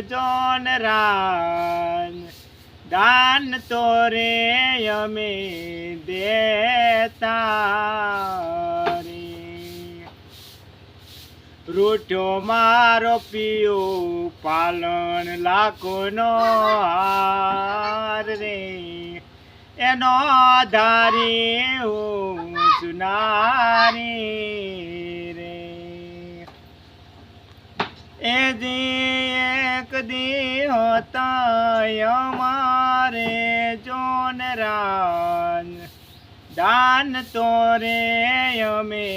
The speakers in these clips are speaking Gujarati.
જોન રાન દાન તો રે અમે દેતા રે રૂઠો મારો પિયો પાલન લાખોનો હાર રે એનો ધારી હું સુનારી રે એ દી એક દી હોતા અમારે જોન રાન દાન તો રે અમે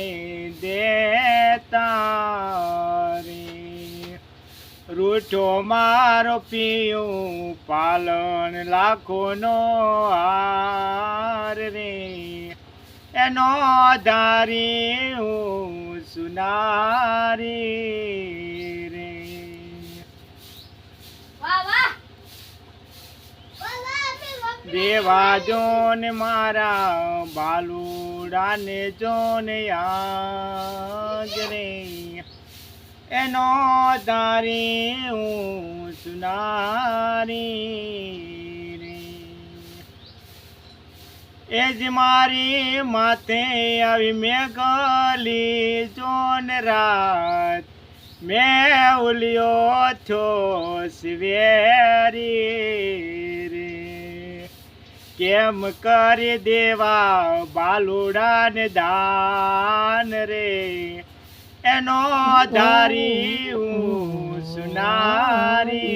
દેતા રે રૂઠો મારો પિયું પાલન લાખોનો હાર રે એનો ધારી હું સુનારી રે દેવા જોન મારા બાલુડાને જોન યાદ રે એનો ધારી હું સુનારી રે એ જ મારી માથે આવી મેં ગલી જોન રાત મેં ઉલ્યો છો સવેરી રે કેમ કરી દેવા બાલુડાને દાન રે એનો ધારી હું સુનારી